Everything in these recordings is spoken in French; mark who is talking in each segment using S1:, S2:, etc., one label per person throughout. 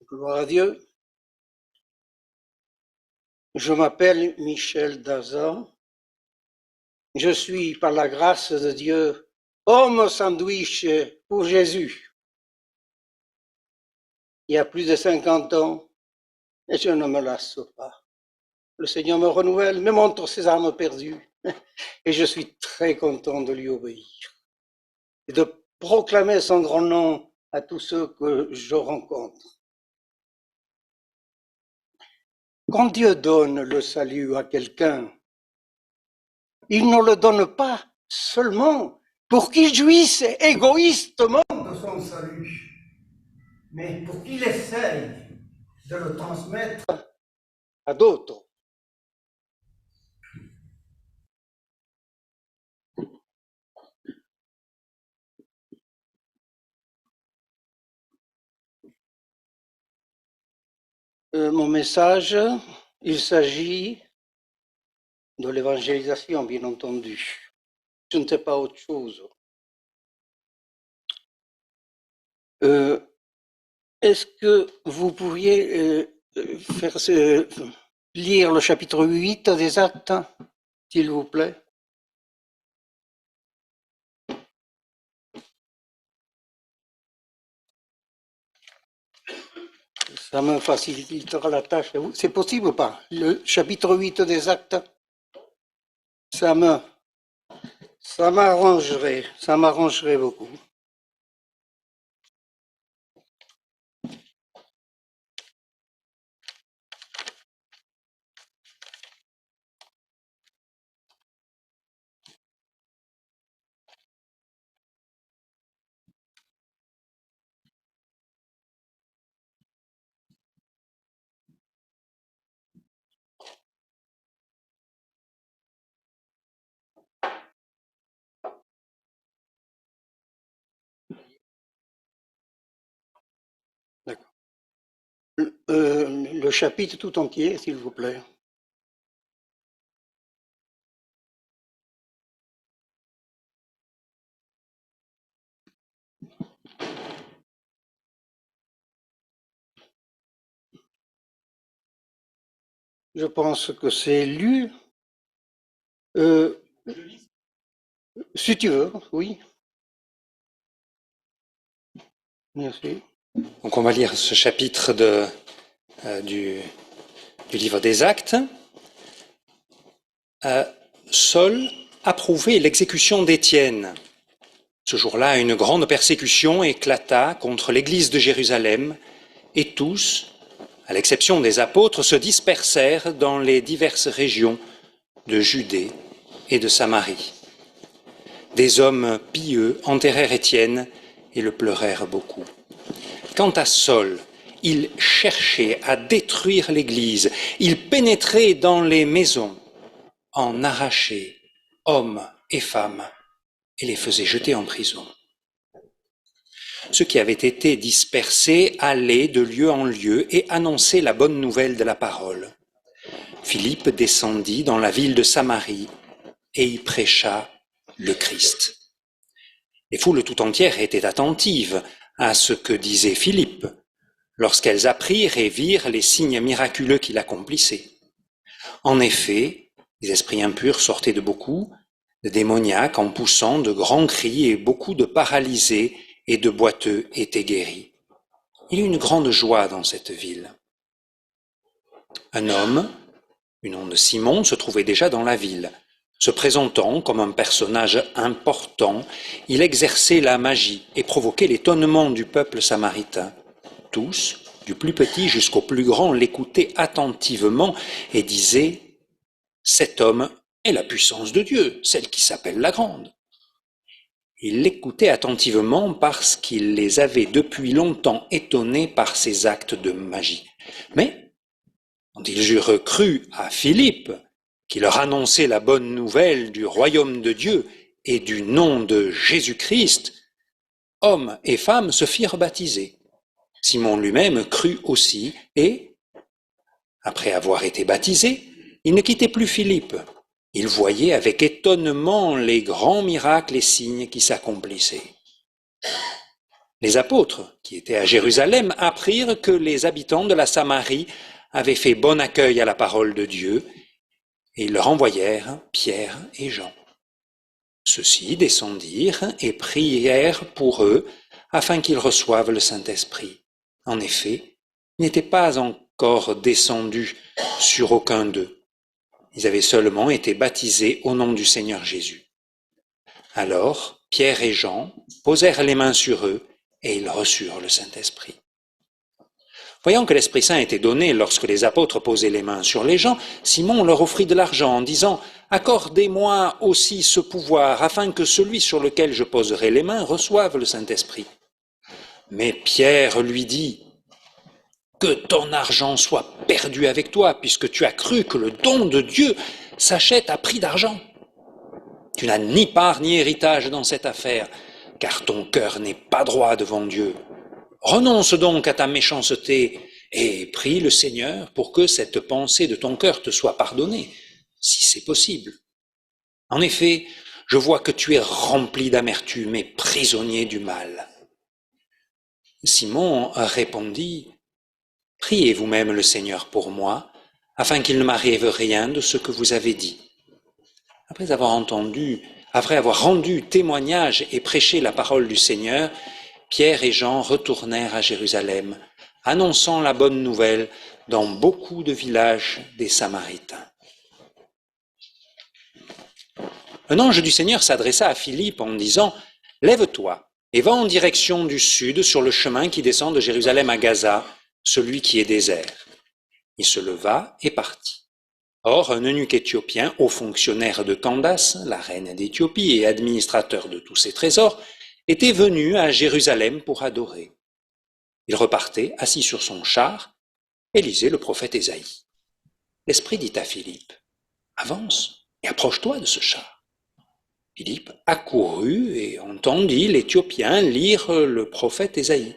S1: Gloire à Dieu. Je m'appelle Michel Dazan. Je suis, par la grâce de Dieu, homme sandwich pour Jésus. Il y a plus de 50 ans, et je ne me lasse pas. Le Seigneur me renouvelle, me montre ses âmes perdues, et je suis très content de lui obéir et de proclamer son grand nom à tous ceux que je rencontre. Quand Dieu donne le salut à quelqu'un, il ne le donne pas seulement pour qu'il jouisse égoïstement de son salut, mais pour qu'il essaye de le transmettre à d'autres. Mon message, il s'agit de l'évangélisation, bien entendu. Je ne sais pas autre chose. Est-ce que vous pourriez lire le chapitre 8 des Actes, s'il vous plaît? Ça me facilitera la tâche. C'est possible ou pas? Le chapitre 8 des Actes, ça m'arrangerait beaucoup. D'accord. Le chapitre tout entier, s'il vous plaît. Je pense que c'est lu. Si tu veux, oui. Merci.
S2: Donc on va lire ce chapitre du livre des Actes. Saul approuvait l'exécution d'Étienne. Ce jour-là, une grande persécution éclata contre l'église de Jérusalem, et tous, à l'exception des apôtres, se dispersèrent dans les diverses régions de Judée et de Samarie. Des hommes pieux enterrèrent Étienne et le pleurèrent beaucoup. Quant à Saul, il cherchait à détruire l'église, il pénétrait dans les maisons, en arrachait hommes et femmes et les faisait jeter en prison. Ceux qui avaient été dispersés allaient de lieu en lieu et annonçaient la bonne nouvelle de la parole. Philippe descendit dans la ville de Samarie et y prêcha le Christ. Les foules tout entières étaient attentives à ce que disait Philippe, lorsqu'elles apprirent et virent les signes miraculeux qu'il accomplissait. En effet, les esprits impurs sortaient de beaucoup, de démoniaques en poussant de grands cris, et beaucoup de paralysés et de boiteux étaient guéris. Il y eut une grande joie dans cette ville. Un homme, du nom de Simon, se trouvait déjà dans la ville. Se présentant comme un personnage important, il exerçait la magie et provoquait l'étonnement du peuple samaritain. Tous, du plus petit jusqu'au plus grand, l'écoutaient attentivement et disaient « Cet homme est la puissance de Dieu, celle qui s'appelle la grande ». Ils l'écoutaient attentivement parce qu'il les avait depuis longtemps étonnés par ses actes de magie. Mais quand ils eurent cru à Philippe, qui leur annonçait la bonne nouvelle du royaume de Dieu et du nom de Jésus-Christ, hommes et femmes se firent baptiser. Simon lui-même crut aussi et, après avoir été baptisé, il ne quittait plus Philippe. Il voyait avec étonnement les grands miracles et signes qui s'accomplissaient. Les apôtres, qui étaient à Jérusalem, apprirent que les habitants de la Samarie avaient fait bon accueil à la parole de Dieu, et ils leur envoyèrent Pierre et Jean. Ceux-ci descendirent et prièrent pour eux, afin qu'ils reçoivent le Saint-Esprit. En effet, il n'était pas encore descendu sur aucun d'eux. Ils avaient seulement été baptisés au nom du Seigneur Jésus. Alors, Pierre et Jean posèrent les mains sur eux et ils reçurent le Saint-Esprit. Voyant que l'Esprit Saint était donné lorsque les apôtres posaient les mains sur les gens, Simon leur offrit de l'argent en disant « Accordez-moi aussi ce pouvoir afin que celui sur lequel je poserai les mains reçoive le Saint-Esprit. » Mais Pierre lui dit « Que ton argent soit perdu avec toi, puisque tu as cru que le don de Dieu s'achète à prix d'argent. Tu n'as ni part ni héritage dans cette affaire, car ton cœur n'est pas droit devant Dieu. Renonce donc à ta méchanceté et prie le Seigneur pour que cette pensée de ton cœur te soit pardonnée, si c'est possible. En effet, je vois que tu es rempli d'amertume et prisonnier du mal. » Simon répondit, « Priez vous-même le Seigneur pour moi, afin qu'il ne m'arrive rien de ce que vous avez dit. » Après avoir rendu témoignage et prêché la parole du Seigneur, Pierre et Jean retournèrent à Jérusalem, annonçant la bonne nouvelle dans beaucoup de villages des Samaritains. Un ange du Seigneur s'adressa à Philippe en disant « Lève-toi et va en direction du sud sur le chemin qui descend de Jérusalem à Gaza, celui qui est désert. » Il se leva et partit. Or, un eunuque éthiopien, haut fonctionnaire de Candace, la reine d'Éthiopie et administrateur de tous ses trésors, était venu à Jérusalem pour adorer. Il repartait, assis sur son char, et lisait le prophète Ésaïe. L'Esprit dit à Philippe, « Avance et approche-toi de ce char. » Philippe accourut et entendit l'Éthiopien lire le prophète Ésaïe.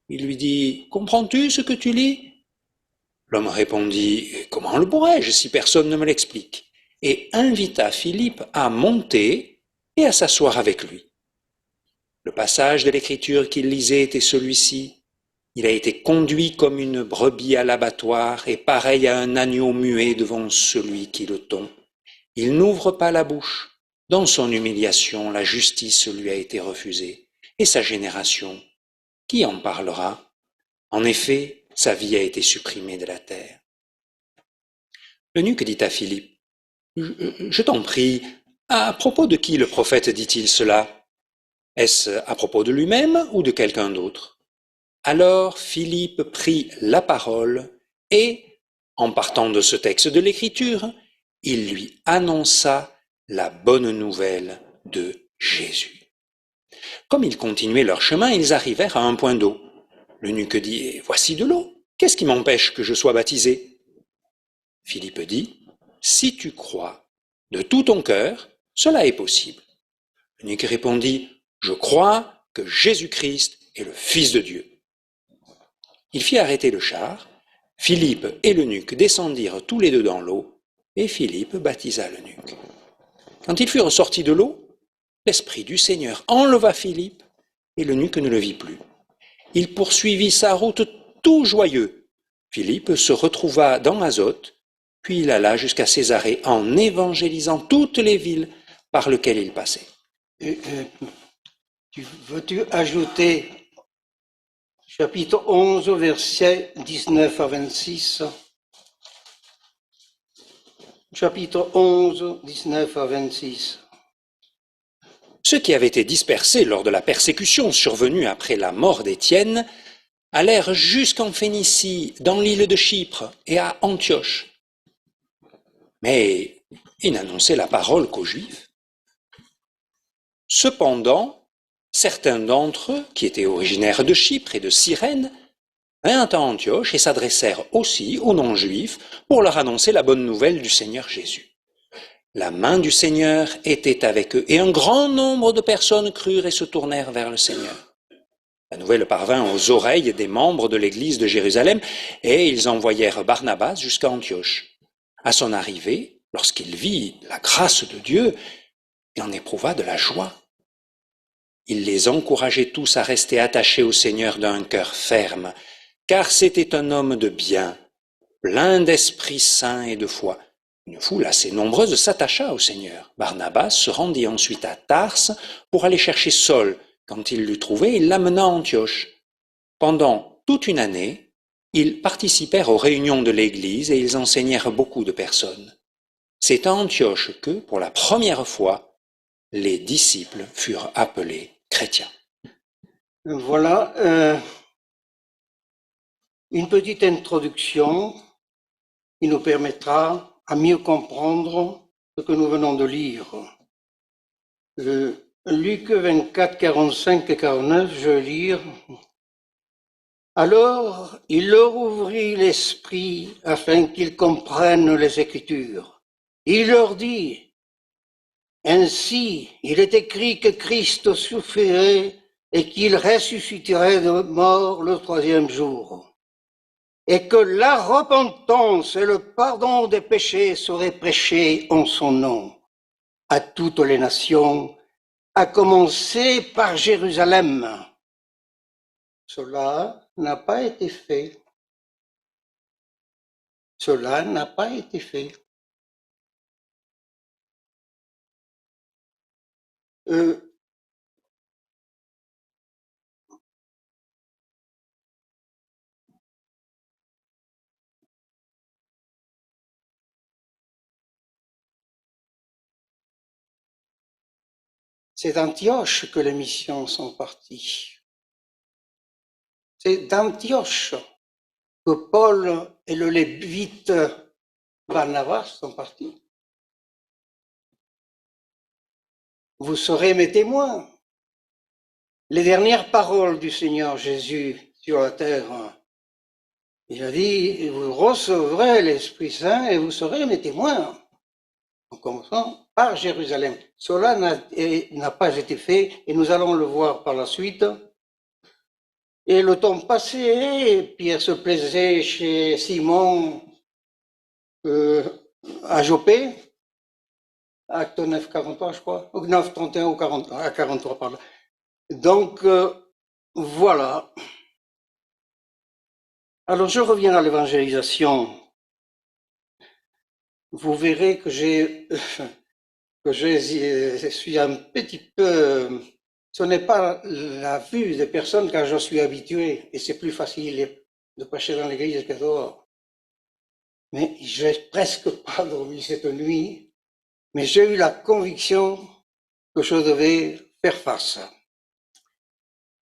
S2: Il lui dit, « Comprends-tu ce que tu lis ?» L'homme répondit, « Comment le pourrais-je si personne ne me l'explique ?» et invita Philippe à monter et à s'asseoir avec lui. Le passage de l'Écriture qu'il lisait était celui-ci. Il a été conduit comme une brebis à l'abattoir et pareil à un agneau muet devant celui qui le tond. Il n'ouvre pas la bouche. Dans son humiliation, la justice lui a été refusée. Et sa génération, qui en parlera? En effet, sa vie a été supprimée de la terre. L'eunuque dit à Philippe, « Je t'en prie, à propos de qui le prophète dit-il cela? Est-ce à propos de lui-même ou de quelqu'un d'autre ?» Alors Philippe prit la parole et, en partant de ce texte de l'Écriture, il lui annonça la bonne nouvelle de Jésus. Comme ils continuaient leur chemin, ils arrivèrent à un point d'eau. L'eunuque dit, « Voici de l'eau, qu'est-ce qui m'empêche que je sois baptisé ?» Philippe dit, « Si tu crois de tout ton cœur, cela est possible. » L'eunuque répondit, « Je crois que Jésus-Christ est le Fils de Dieu. » Il fit arrêter le char, Philippe et l'eunuque descendirent tous les deux dans l'eau, et Philippe baptisa l'eunuque. Quand ils furent sortis de l'eau, l'Esprit du Seigneur enleva Philippe, et l'eunuque ne le vit plus. Il poursuivit sa route tout joyeux. Philippe se retrouva dans Azote, puis il alla jusqu'à Césarée en évangélisant toutes les villes par lesquelles il passait.
S1: Veux-tu ajouter chapitre 11, versets 19 à 26? Chapitre 11, 19 à 26.
S2: Ceux qui avaient été dispersés lors de la persécution survenue après la mort d'Étienne allèrent jusqu'en Phénicie, dans l'île de Chypre et à Antioche. Mais ils n'annonçaient la parole qu'aux Juifs. Cependant, certains d'entre eux, qui étaient originaires de Chypre et de Cyrène, vinrent à Antioche et s'adressèrent aussi aux non-juifs pour leur annoncer la bonne nouvelle du Seigneur Jésus. La main du Seigneur était avec eux et un grand nombre de personnes crurent et se tournèrent vers le Seigneur. La nouvelle parvint aux oreilles des membres de l'église de Jérusalem et ils envoyèrent Barnabas jusqu'à Antioche. À son arrivée, lorsqu'il vit la grâce de Dieu, il en éprouva de la joie. Il les encourageait tous à rester attachés au Seigneur d'un cœur ferme, car c'était un homme de bien, plein d'Esprit Saint et de foi. Une foule assez nombreuse s'attacha au Seigneur. Barnabas se rendit ensuite à Tarse pour aller chercher Saul. Quand il l'eut trouvé, il l'amena à Antioche. Pendant toute une année, ils participèrent aux réunions de l'Église et ils enseignèrent beaucoup de personnes. C'est à Antioche que, pour la première fois, les disciples furent appelés chrétiens.
S1: Voilà une petite introduction qui nous permettra à mieux comprendre ce que nous venons de lire. Luc 24, 45 et 49, je vais lire. Alors, il leur ouvrit l'esprit afin qu'ils comprennent les Écritures. Il leur dit, ainsi, il est écrit que Christ souffrirait et qu'il ressusciterait de mort le troisième jour, et que la repentance et le pardon des péchés seraient prêchés en son nom à toutes les nations, à commencer par Jérusalem. Cela n'a pas été fait. Cela n'a pas été fait. C'est d'Antioche que les missions sont parties. C'est d'Antioche que Paul et le lévite Barnabas sont partis. Vous serez mes témoins. Les dernières paroles du Seigneur Jésus sur la terre, il a dit, vous recevrez l'Esprit Saint et vous serez mes témoins. En commençant par Jérusalem. Cela n'a pas été fait et nous allons le voir par la suite. Et le temps passé, Pierre se plaisait chez Simon à Joppé, acte 9, 43, je crois, ou 9, 31 ou 40, à 43, pardon. Donc, voilà. Alors, je reviens à l'évangélisation. Vous verrez que je suis un petit peu... Ce n'est pas la vue des personnes car je suis habitué et c'est plus facile de prêcher dans l'église que dehors. Mais j'ai presque pas dormi cette nuit, mais j'ai eu la conviction que je devais faire face.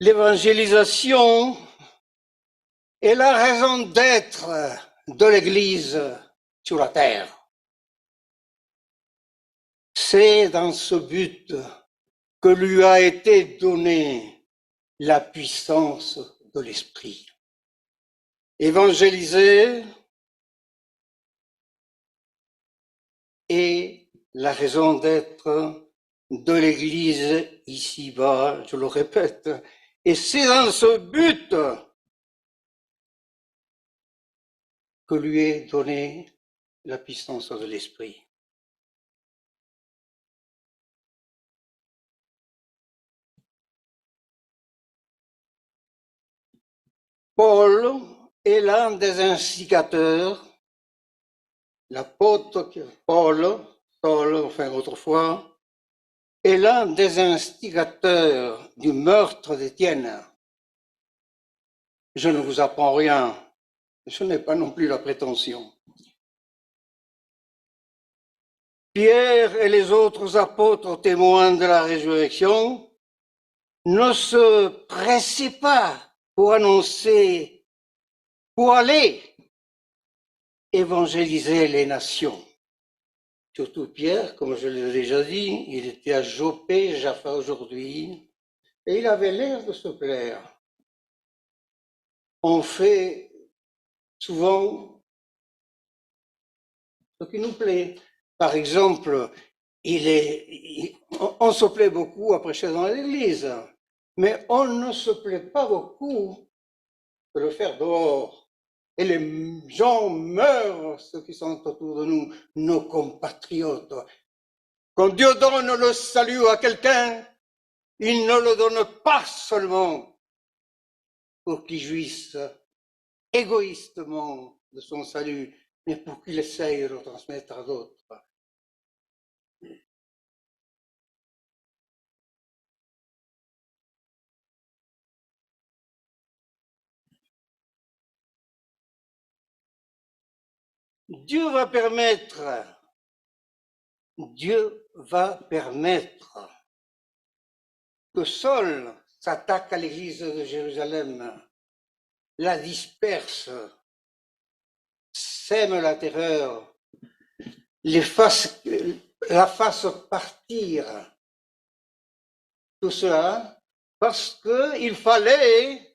S1: L'évangélisation est la raison d'être de l'église sur la terre. C'est dans ce but que lui a été donnée la puissance de l'esprit. Évangéliser est la raison d'être de l'Église ici-bas, je le répète, et c'est dans ce but que lui est donnée la puissance de l'esprit. Paul est l'un des instigateurs, l'apôtre Paul, enfin autrefois, est l'un des instigateurs du meurtre d'Étienne. Je ne vous apprends rien, je n'ai pas non plus la prétention. Pierre et les autres apôtres témoins de la résurrection ne se pressaient pas pour annoncer, pour aller évangéliser les nations. Surtout Pierre, comme je l'ai déjà dit, il était à Joppé, Jaffa aujourd'hui, et il avait l'air de se plaire. On fait souvent ce qui nous plaît. Par exemple, on se plaît beaucoup à prêcher dans l'église, mais on ne se plaît pas beaucoup de le faire dehors. Et les gens meurent, ceux qui sont autour de nous, nos compatriotes. Quand Dieu donne le salut à quelqu'un, Il ne le donne pas seulement pour qu'il jouisse égoïstement de son salut, mais pour qu'il essaye de le transmettre à d'autres. Dieu va permettre que Saul s'attaque à l'église de Jérusalem, la disperse, sème la terreur, la fasse partir. Tout cela parce qu'il fallait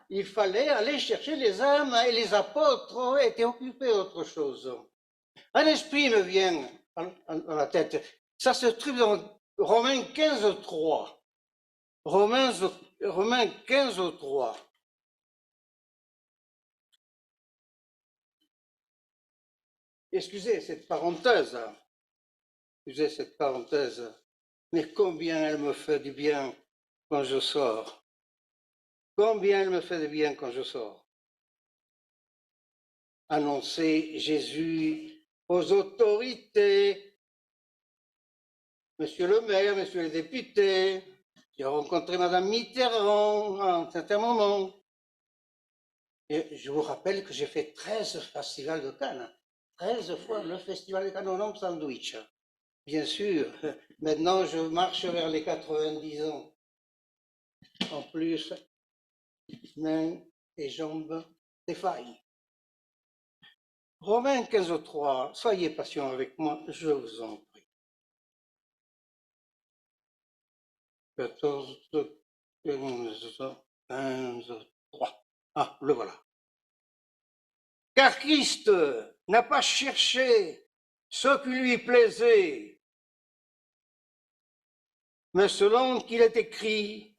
S1: aller chercher les âmes et les apôtres étaient occupés d'autre chose. Un esprit me vient à la tête. Ça se trouve dans Romains 15, 3. Romains 15, 3. Excusez cette parenthèse. Mais combien elle me fait du bien quand je sors. Combien elle me fait du bien quand je sors. Annoncer Jésus aux autorités. Monsieur le maire, monsieur le député, j'ai rencontré Madame Mitterrand à un certain moment. Et je vous rappelle que j'ai fait 13 festivals de Cannes. 13 fois le festival de Cannes au nom de sandwich. Bien sûr, maintenant je marche vers les 90 ans. En plus, mains et jambes défaillent. Romains 15, 3, soyez patient avec moi, je vous en prie. 14, 15, 3. Ah, le voilà. Car Christ n'a pas cherché ce qui lui plaisait, mais selon qu'il est écrit,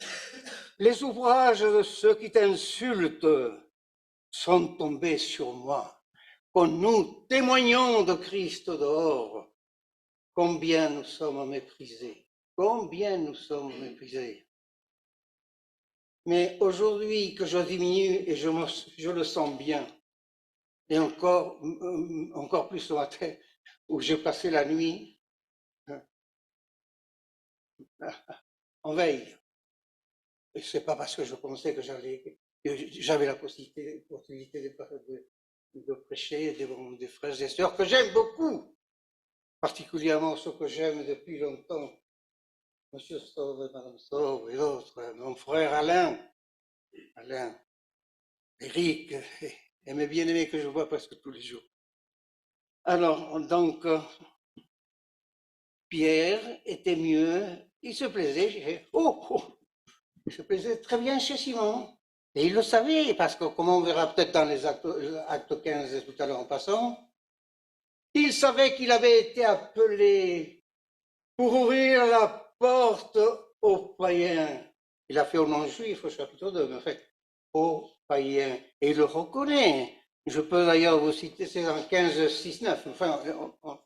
S1: les ouvrages de ceux qui t'insultent sont tombés sur moi. Quand nous témoignons de Christ dehors, combien nous sommes méprisés, combien nous sommes méprisés. Mais aujourd'hui que je diminue et je le sens bien, et encore plus ce matin où j'ai passé la nuit en veille. Et ce n'est pas parce que je pensais que j'avais la possibilité de prêcher devant des frères et sœurs que j'aime beaucoup, particulièrement ceux que j'aime depuis longtemps, Monsieur Sauve, Madame Sauve et d'autres, mon frère Alain, Eric, et mes bien-aimés que je vois presque tous les jours. Alors, donc, Pierre était mieux, il se plaisait, il se plaisait très bien chez Simon. Et il le savait, parce que, comme on verra peut-être dans les actes 15 tout à l'heure en passant, il savait qu'il avait été appelé pour ouvrir la porte aux païens. Il a fait au non-juif au chapitre 2, mais en fait, aux païens. Et il le reconnaît. Je peux d'ailleurs vous citer, c'est dans 15, 6, 9. Enfin,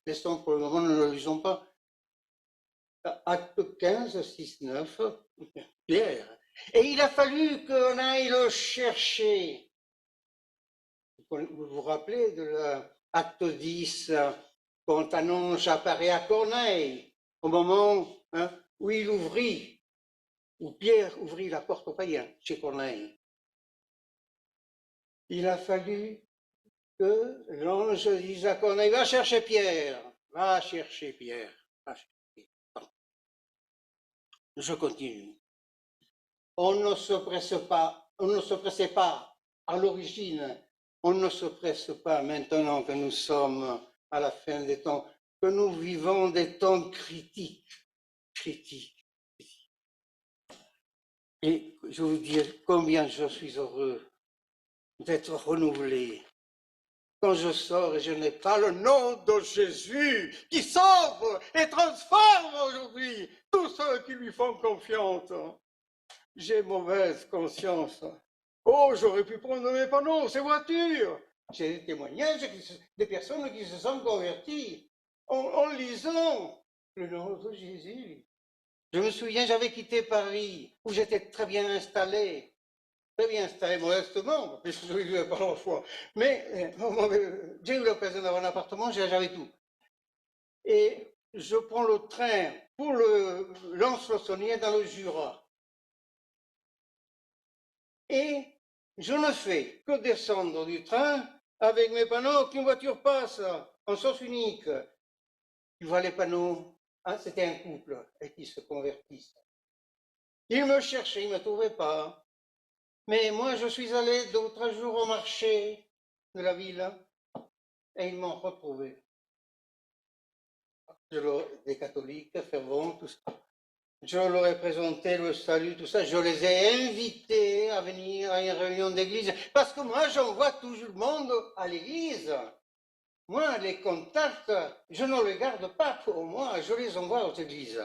S1: laissons pour le moment, ne le lisons pas. Acte 15, 6, 9, Pierre. Et il a fallu qu'on aille le chercher. Vous vous rappelez de l'acte 10, quand un ange apparaît à Corneille, au moment où il ouvrit, où Pierre ouvrit la porte aux païens chez Corneille. Il a fallu que l'ange dise à Corneille, va chercher Pierre, va chercher Pierre. Je continue. On ne se pressait pas à l'origine, on ne se presse pas maintenant que nous sommes à la fin des temps, que nous vivons des temps critiques. Et je vous dis combien je suis heureux d'être renouvelé. Quand je sors et je n'ai pas le nom de Jésus qui sauve et transforme aujourd'hui tous ceux qui lui font confiance. J'ai mauvaise conscience. Oh, j'aurais pu prendre mes panneaux, ces voitures. J'ai des témoignages des personnes qui se sont converties en lisant le nom de Jésus. Je me souviens, j'avais quitté Paris, où j'étais très bien installé modestement, puisque je vivais pas l'enfant. Mais j'ai eu l'occasion d'avoir un appartement, j'avais tout. Et je prends le train pour le Lens-le-Saunier dans le Jura. Et je ne fais que descendre du train avec mes panneaux qu'une voiture passe en sens unique. Tu vois les panneaux, hein, c'était un couple et qui se convertissent. Ils me cherchaient, ils ne me trouvaient pas. Mais moi, je suis allé d'autres jours au marché de la ville et ils m'ont retrouvé. Des catholiques fervents, tout ça. Je leur ai présenté le salut, tout ça. Je les ai invités à venir à une réunion d'église. Parce que moi, j'envoie tout le monde à l'église. Moi, les contacts, je ne les garde pas pour moi, je les envoie aux églises.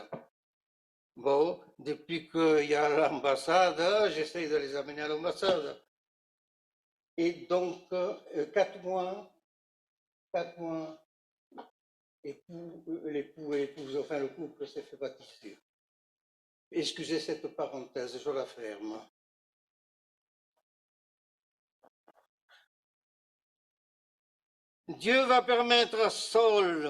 S1: Bon, depuis qu'il y a l'ambassade, j'essaie de les amener à l'ambassade. Et donc, 4 mois, l'époux et l'épouse, enfin le couple s'est fait baptiser. Excusez cette parenthèse, je la ferme. Dieu va permettre à Saul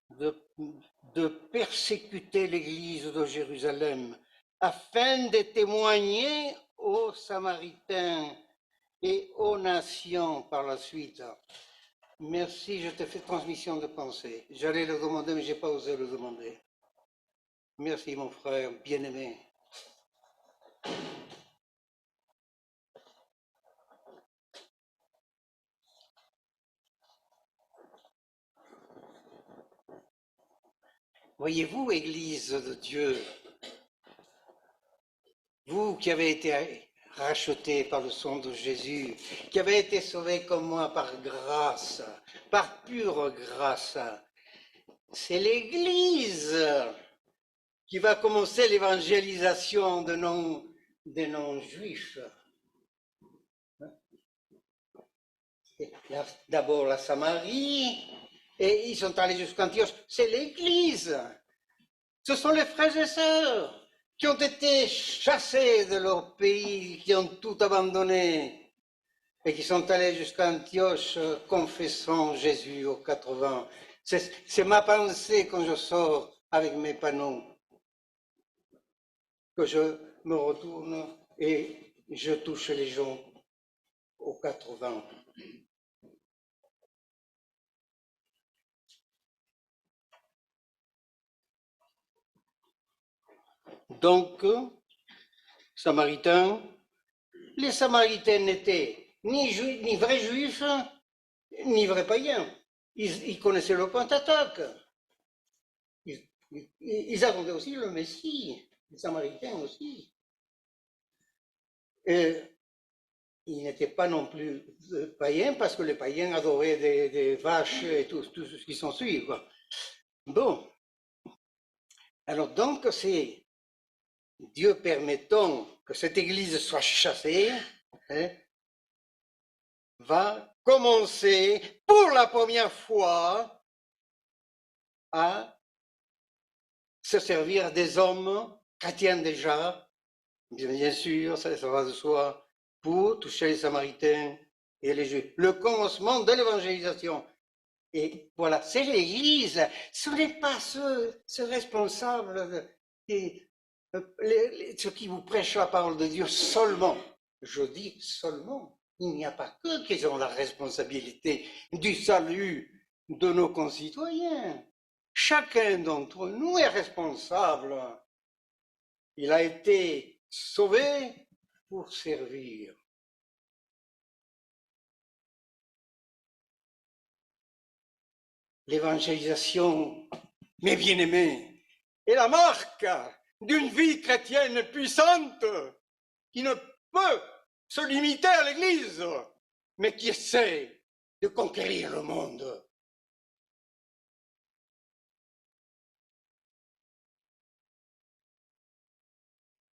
S1: de persécuter l'église de Jérusalem afin de témoigner aux Samaritains et aux nations par la suite. Merci, je te fais transmission de pensée. J'allais le demander, mais je n'ai pas osé le demander. Merci, mon frère bien-aimé. Voyez-vous, Église de Dieu, vous qui avez été rachetés par le sang de Jésus, qui avez été sauvés comme moi par grâce, par pure grâce, c'est l'Église qui va commencer l'évangélisation de non-juifs. D'abord la Samarie, et ils sont allés jusqu'Antioche. C'est l'Église. Ce sont les frères et sœurs qui ont été chassés de leur pays, qui ont tout abandonné et qui sont allés jusqu'à Antioche confessant Jésus aux 80. C'est ma pensée quand je sors avec mes panneaux, que je me retourne et je touche les gens aux 80. Donc, Samaritains, les Samaritains n'étaient ni vrais juifs, ni vrais païens. Ils connaissaient le Pentateuque. Ils attendaient aussi le Messie, les Samaritains aussi. Et ils n'étaient pas non plus païens parce que les païens adoraient des vaches et tout ce qui s'ensuit. Bon. Alors donc, c'est Dieu permettant que cette église soit chassée, hein, va commencer pour la première fois à se servir des hommes chrétiens déjà, bien sûr, ça va de soi, pour toucher les Samaritains et les Juifs. Le commencement de l'évangélisation. Et voilà, c'est l'Église, ce n'est pas ce responsable, ceux qui vous prêchent la parole de Dieu seulement. Je dis seulement. Il n'y a pas qu'eux qui ont la responsabilité du salut de nos concitoyens. Chacun d'entre nous est responsable. Il a été sauvé pour servir. L'évangélisation, mes bien-aimés, est la marque d'une vie chrétienne puissante qui ne peut se limiter à l'Église, mais qui essaie de conquérir le monde.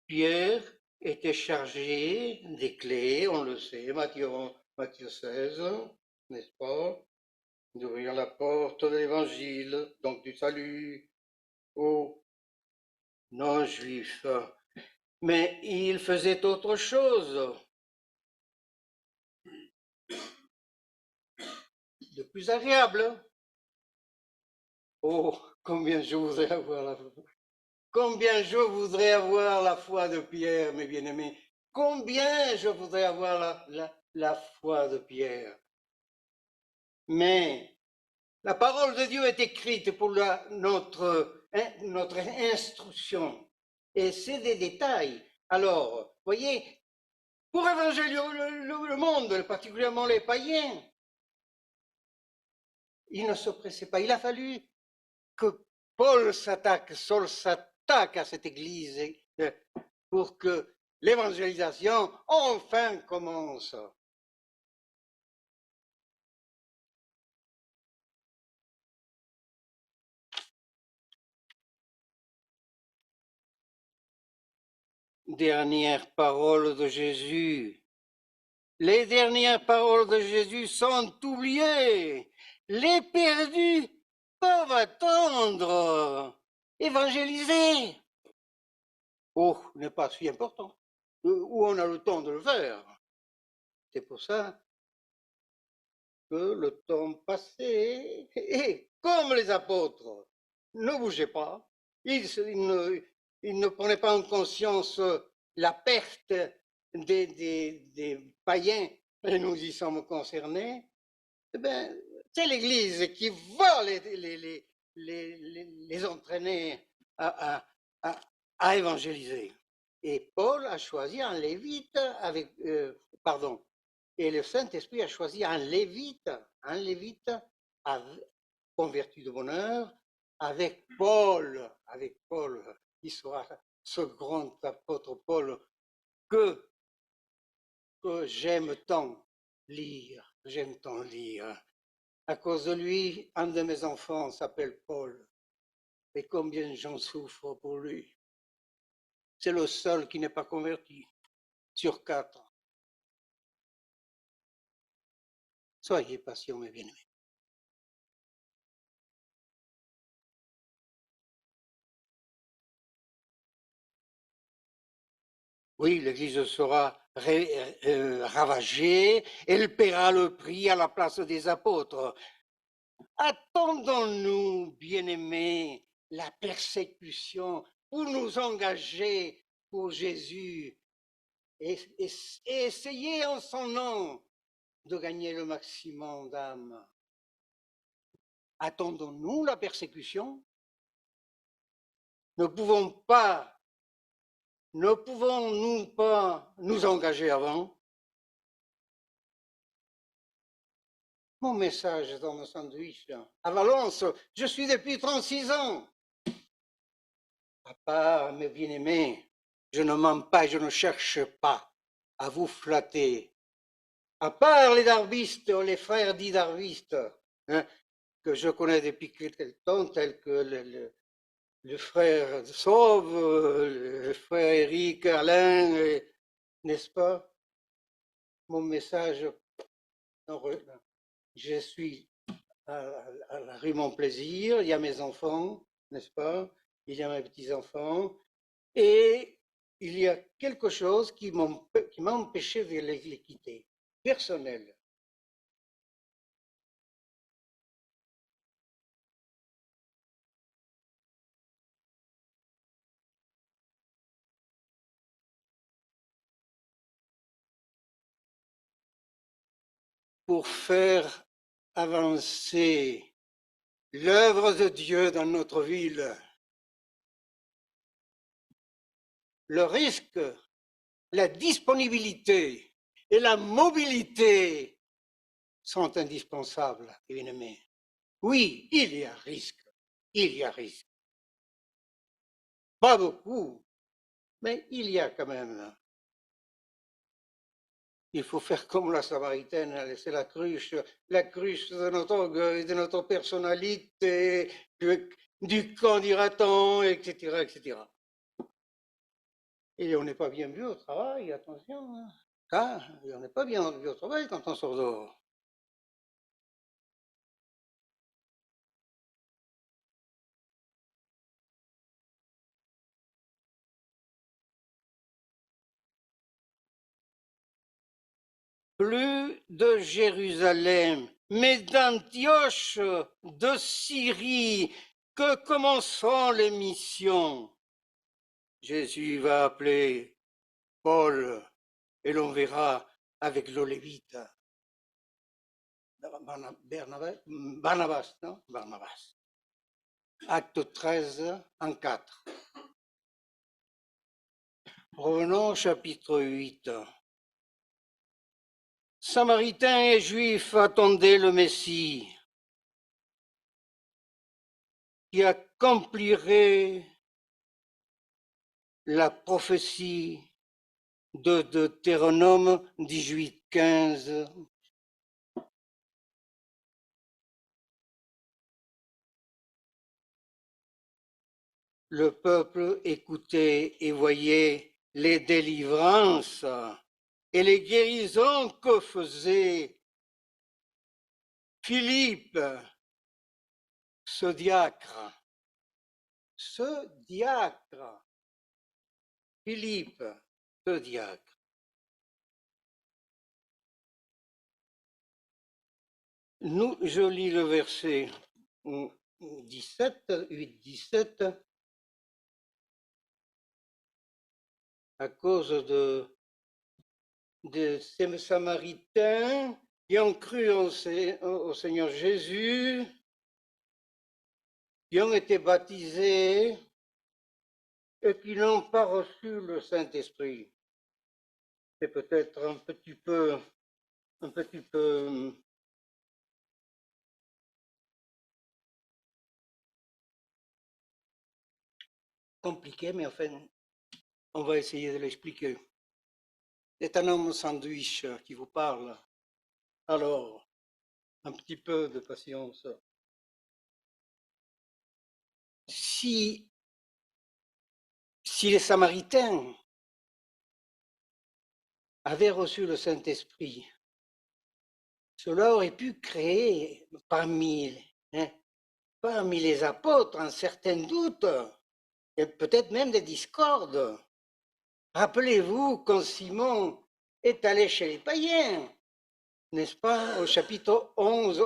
S1: Pierre était chargé des clés, on le sait, Matthieu 16, n'est-ce pas, d'ouvrir la porte de l'Évangile, donc du salut. aux non-juifs. Mais il faisait autre chose de plus agréable. Oh, combien je voudrais avoir la foi de Pierre, mes bien-aimés. Combien je voudrais avoir la foi de Pierre. Mais la parole de Dieu est écrite pour notre instruction. Et c'est des détails. Alors, voyez, pour évangéliser le monde, particulièrement les païens, il ne se pressait pas. Il a fallu que Paul s'attaque à cette église pour que l'évangélisation enfin commence. Dernières paroles de Jésus. Les dernières paroles de Jésus sont oubliées. Les perdus peuvent attendre. Évangéliser. Oh, n'est pas si important. Où on a le temps de le faire. C'est pour ça que le temps passait. Et comme les apôtres ne bougeaient pas, ils ne prenaient pas en conscience la perte des païens, et nous y sommes concernés. Eh bien, c'est l'Église qui va les entraîner à évangéliser. Et Paul a choisi un lévite pardon, et le Saint-Esprit a choisi un lévite converti de bonne heure, avec Paul, qui sera ce grand apôtre Paul que j'aime tant lire. À cause de lui, un de mes enfants s'appelle Paul. Et combien j'en souffre pour lui. C'est le seul qui n'est pas converti sur 4. Soyez patients, mes bien-aimés. Oui, l'Église sera ravagée, elle paiera le prix à la place des apôtres. Attendons-nous, bien-aimés, la persécution pour nous engager pour Jésus et essayer en son nom de gagner le maximum d'âmes. Attendons-nous la persécution? Ne pouvons-nous pas nous engager avant? Mon message dans mon sandwich. À Valence, je suis depuis 36 ans. À part, mes bien-aimés, je ne mens pas, je ne cherche pas à vous flatter. À part les darwistes, les frères dits darwistes, hein, que je connais depuis quelque temps, tels que le frère Sauve, le frère Éric, Alain, n'est-ce pas? Mon message, je suis à la rue Mon Plaisir, il y a mes enfants, n'est-ce pas? Il y a mes petits-enfants, et il y a quelque chose qui m'a empêché de les quitter, personnel. Pour faire avancer l'œuvre de Dieu dans notre ville, le risque, la disponibilité et la mobilité sont indispensables, bien-aimés. Oui, il y a risque, il y a risque. Pas beaucoup, mais il y a quand même. Il faut faire comme la Samaritaine, c'est la cruche de notre orgueil, de notre personnalité, du quand dira-t-on, etc., etc. Et on n'est pas bien vu au travail, attention. Hein. Ah, on n'est pas bien vu au travail quand on sort dehors. plus de Jérusalem, mais d'Antioche de Syrie, que commençons les missions. Jésus va appeler Paul, et l'on verra avec le Lévite. Barnabas, non? Barnabas. Acte 13, en 4. Revenons au chapitre 8. Samaritains et Juifs attendaient le Messie, qui accomplirait la prophétie de Deutéronome 18, 15. Le peuple écoutait et voyait les délivrances et les guérisons que faisait Philippe, ce diacre. Philippe, ce diacre. Je lis le verset 17, 8, 17. À cause de ces Samaritains qui ont cru au Seigneur Jésus, qui ont été baptisés et qui n'ont pas reçu le Saint-Esprit. C'est peut-être un petit peu compliqué, mais enfin, on va essayer de l'expliquer. C'est un homme sandwich qui vous parle. Alors, un petit peu de patience. Si les Samaritains avaient reçu le Saint-Esprit, cela aurait pu créer parmi les apôtres un certain doute et peut-être même des discordes. Rappelez-vous quand Simon est allé chez les païens, n'est-ce pas, au chapitre 11,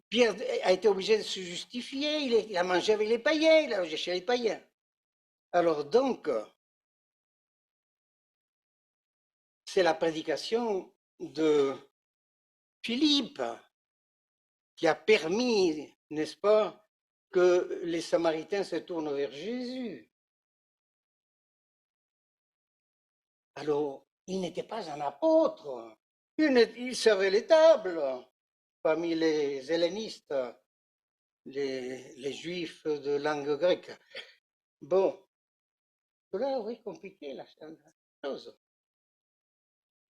S1: Pierre a été obligé de se justifier, il a mangé avec les païens, il a mangé chez les païens. Alors donc, c'est la prédication de Philippe qui a permis, n'est-ce pas, que les Samaritains se tournent vers Jésus. Alors, il n'était pas un apôtre, il servait les tables parmi les hellénistes, les juifs de langue grecque. Bon, cela aurait compliqué la chose.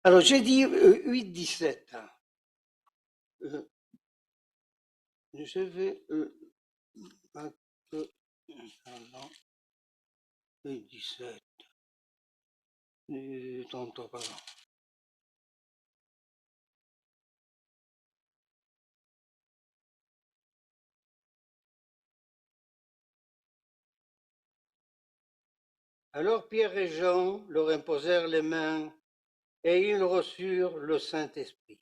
S1: Alors, j'ai dit 8-17. Je vais... 8-17. Pardon. Alors Pierre et Jean leur imposèrent les mains et ils reçurent le Saint-Esprit.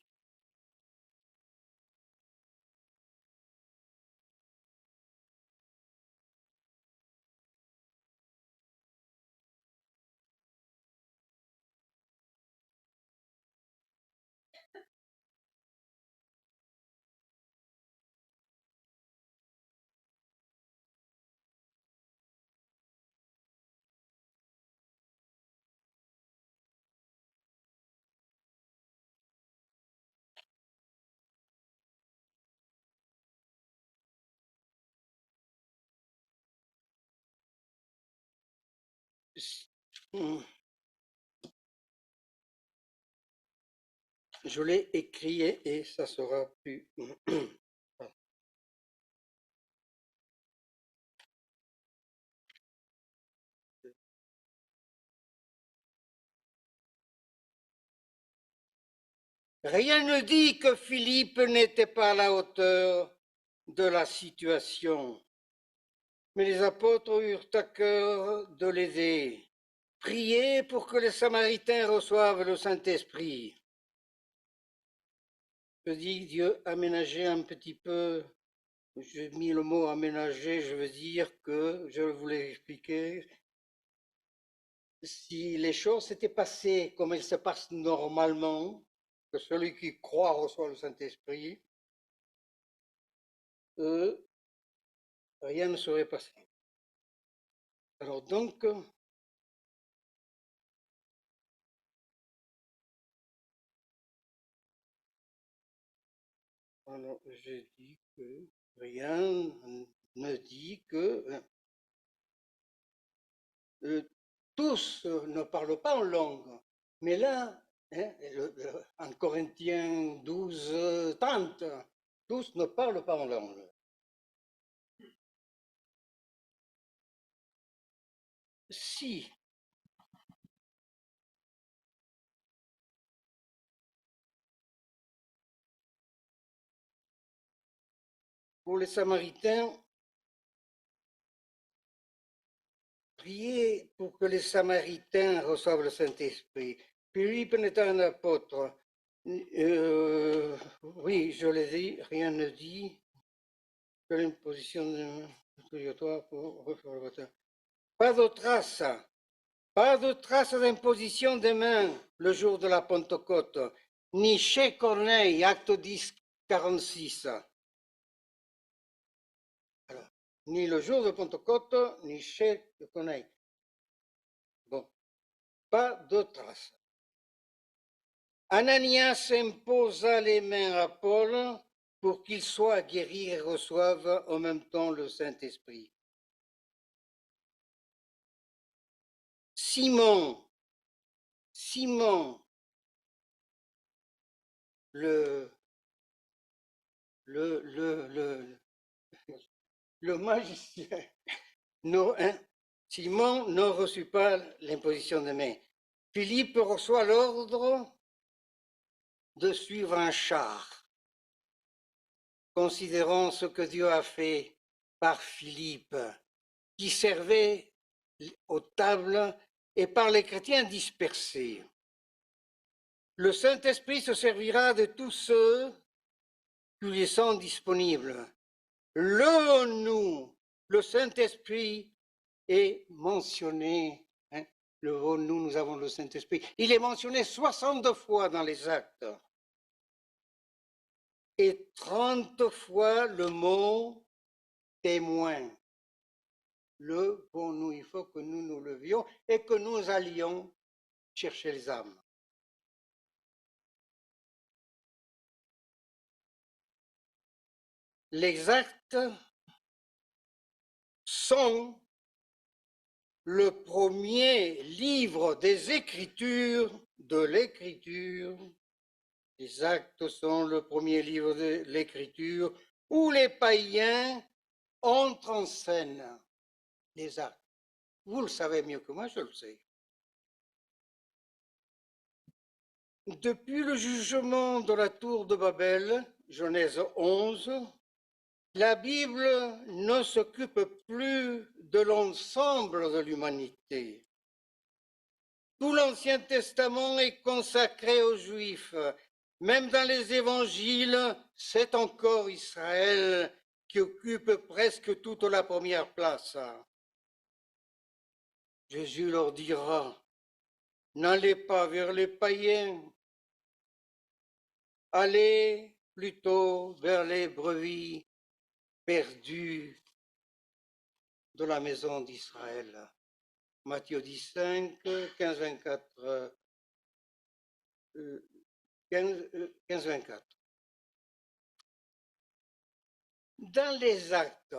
S1: Je l'ai écrit et ça sera plus... Rien ne dit que Philippe n'était pas à la hauteur de la situation, mais les apôtres eurent à cœur de l'aider. Priez pour que les Samaritains reçoivent le Saint-Esprit. Je dis Dieu aménageait un petit peu. J'ai mis le mot aménager, je veux dire que, je voulais expliquer, si les choses s'étaient passées comme elles se passent normalement, que celui qui croit reçoit le Saint-Esprit, rien ne serait passé. Alors donc, alors, j'ai dit que rien ne dit que tous ne parlent pas en langue. Mais là, hein, en Corinthiens 12, 30, tous ne parlent pas en langue. Si pour les Samaritains, priez pour que les Samaritains reçoivent le Saint-Esprit. Philippe n'était un apôtre. Oui, je l'ai dit, rien ne dit que l'imposition obligatoire pour recevoir le baptême. Pas de trace d'imposition des mains le jour de la Pentecôte, ni chez Corneille, acte 10, 46. Alors, ni le jour de Pentecôte, ni chez Corneille. Bon, pas de trace. Ananias imposa les mains à Paul pour qu'il soit guéri et reçoive en même temps le Saint-Esprit. Simon, le magicien, Simon ne reçut pas l'imposition des mains. Philippe reçoit l'ordre de suivre un char. Considérons ce que Dieu a fait par Philippe, qui servait aux tables et par les chrétiens dispersés. Le Saint-Esprit se servira de tous ceux qui lui sont disponibles. Nous, le Saint-Esprit est mentionné, hein, nous avons le Saint-Esprit, il est mentionné 62 fois dans les actes et 30 fois le mot témoin. Le bon nous, il faut que nous nous levions et que nous allions chercher les âmes. Les actes sont le premier livre des Écritures, de l'Écriture. Les actes sont le premier livre de l'Écriture où les païens entrent en scène. Les actes. Vous le savez mieux que moi, je le sais. Depuis le jugement de la tour de Babel, Genèse 11, la Bible ne s'occupe plus de l'ensemble de l'humanité. Tout l'Ancien Testament est consacré aux Juifs. Même dans les évangiles, c'est encore Israël qui occupe presque toute la première place. Jésus leur dira, n'allez pas vers les païens, allez plutôt vers les brebis perdues de la maison d'Israël. Matthieu 15, 24, 15, 24. Dans les actes,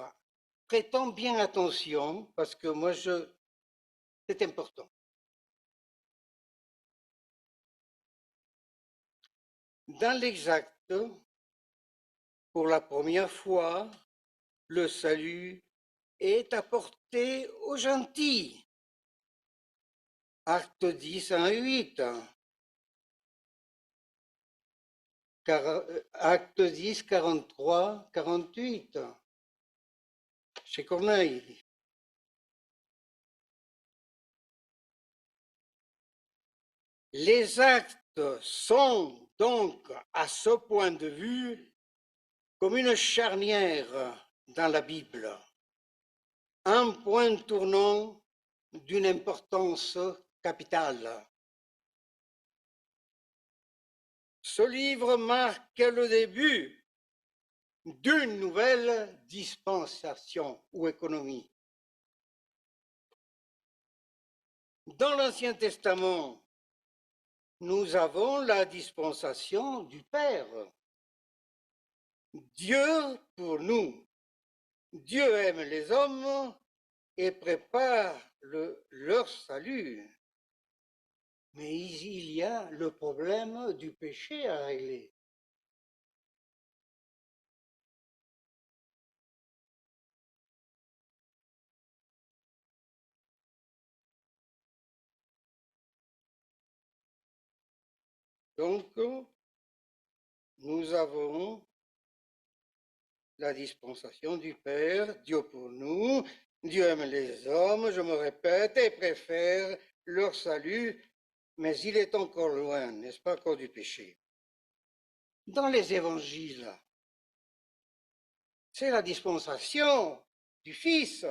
S1: prêtons bien attention, parce que moi, c'est important. Dans les actes, pour la première fois, le salut est apporté aux gentils. Acte 10, 1, 8. Acte 10, 43, 48. Chez Corneille. Les actes sont donc à ce point de vue comme une charnière dans la Bible, un point tournant d'une importance capitale. Ce livre marque le début d'une nouvelle dispensation ou économie. Dans l'Ancien Testament, nous avons la dispensation du Père. Dieu pour nous. Dieu aime les hommes et prépare leur salut. Mais il y a le problème du péché à régler. Donc, nous avons la dispensation du Père, Dieu pour nous, Dieu aime les hommes, je me répète, et préfère leur salut, mais il est encore loin, n'est-ce pas, encore du péché. Dans les évangiles, c'est la dispensation du Fils,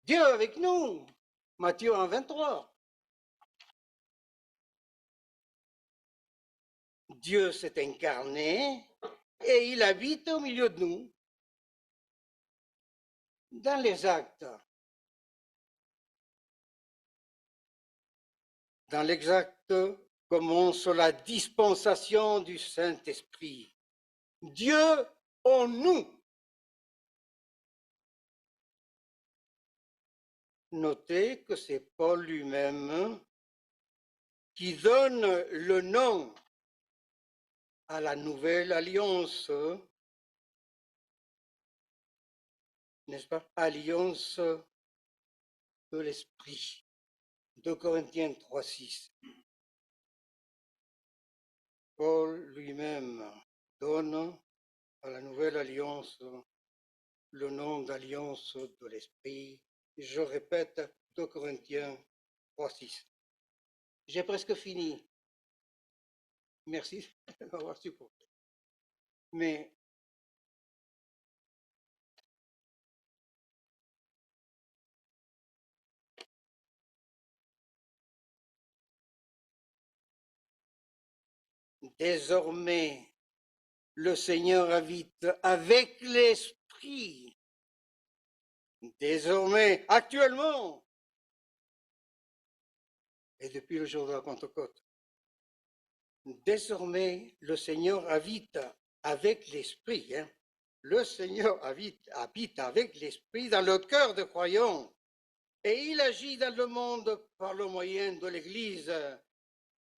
S1: Dieu avec nous, Matthieu 1, 23. Dieu s'est incarné et il habite au milieu de nous. Dans les actes, dans l'exacte commence la dispensation du Saint-Esprit. Dieu en nous. Notez que c'est Paul lui-même qui donne le nom à la nouvelle alliance, n'est-ce pas? Alliance de l'Esprit. 2 Corinthiens 3, 6. Paul lui-même donne à la nouvelle alliance le nom d'alliance de l'Esprit. Je répète, 2 Corinthiens 3, 6. J'ai presque fini. Merci de m'avoir supporté. Mais désormais, le Seigneur habite avec l'Esprit. Désormais, actuellement, et depuis le jour de la Pentecôte, désormais, le Seigneur habite avec l'Esprit. Le Seigneur habite avec l'Esprit dans le cœur de croyants. Et il agit dans le monde par le moyen de l'Église,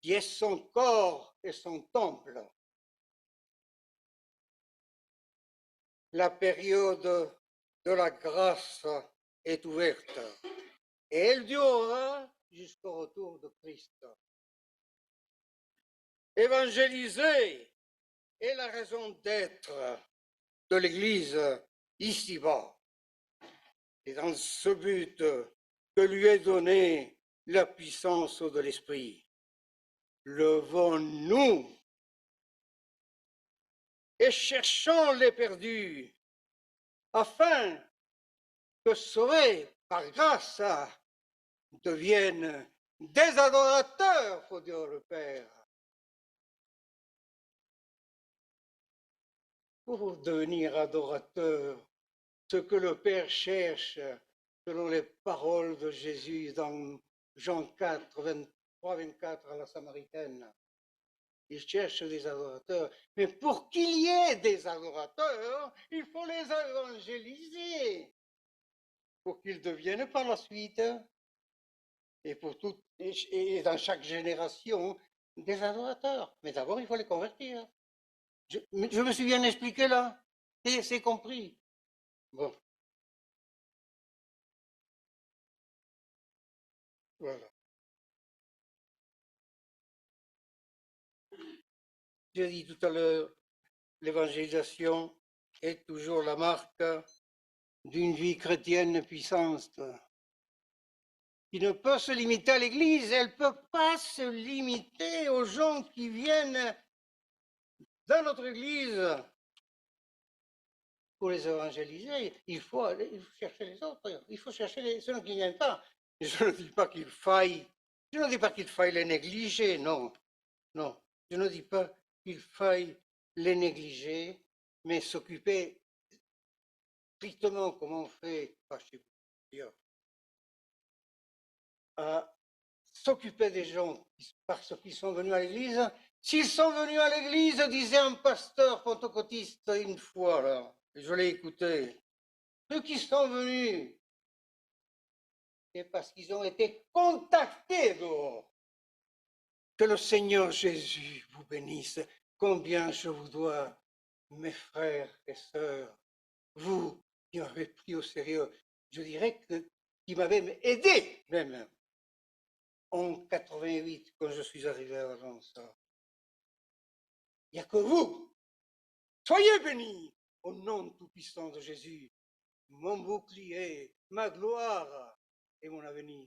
S1: qui est son corps et son temple. La période de la grâce est ouverte et elle durera jusqu'au retour de Christ. Évangéliser est la raison d'être de l'Église ici-bas. Et dans ce but que lui est donnée la puissance de l'Esprit, levons-nous et cherchons les perdus, afin que sauvés par grâce deviennent des adorateurs pour Dieu le Père. Pour devenir adorateur, ce que le Père cherche, selon les paroles de Jésus dans Jean 4, 23, 24 à la Samaritaine. Il cherche des adorateurs. Mais pour qu'il y ait des adorateurs, il faut les évangéliser pour qu'ils deviennent par la suite, et pour tout, et dans chaque génération, des adorateurs. Mais d'abord, il faut les convertir. Je me suis bien expliqué là? C'est compris. Bon. Voilà. J'ai dit tout à l'heure, l'évangélisation est toujours la marque d'une vie chrétienne puissante. qui ne peut se limiter à l'Église, elle ne peut pas se limiter aux gens qui viennent dans notre Église. Pour les évangéliser, il faut chercher les autres, il faut chercher ceux qui ne viennent pas. Je ne dis pas qu'il faille, je ne dis pas qu'il faille les négliger, non, non, je ne dis pas qu'il faille les négliger, mais s'occuper strictement comme on fait, pas chez vous d'ailleurs, à s'occuper des gens parce qu'ils sont venus à l'église. S'ils sont venus à l'église, disait un pasteur pentecôtiste une fois, là, et je l'ai écouté, ceux qui sont venus, c'est parce qu'ils ont été contactés dehors. Que le Seigneur Jésus vous bénisse. Combien je vous dois, mes frères et sœurs, vous qui m'avez pris au sérieux, je dirais que qui m'avez aidé même en 88 quand je suis arrivé à l'agence. Il n'y a que vous. Soyez bénis au nom tout-puissant de Jésus, mon bouclier, ma gloire et mon avenir.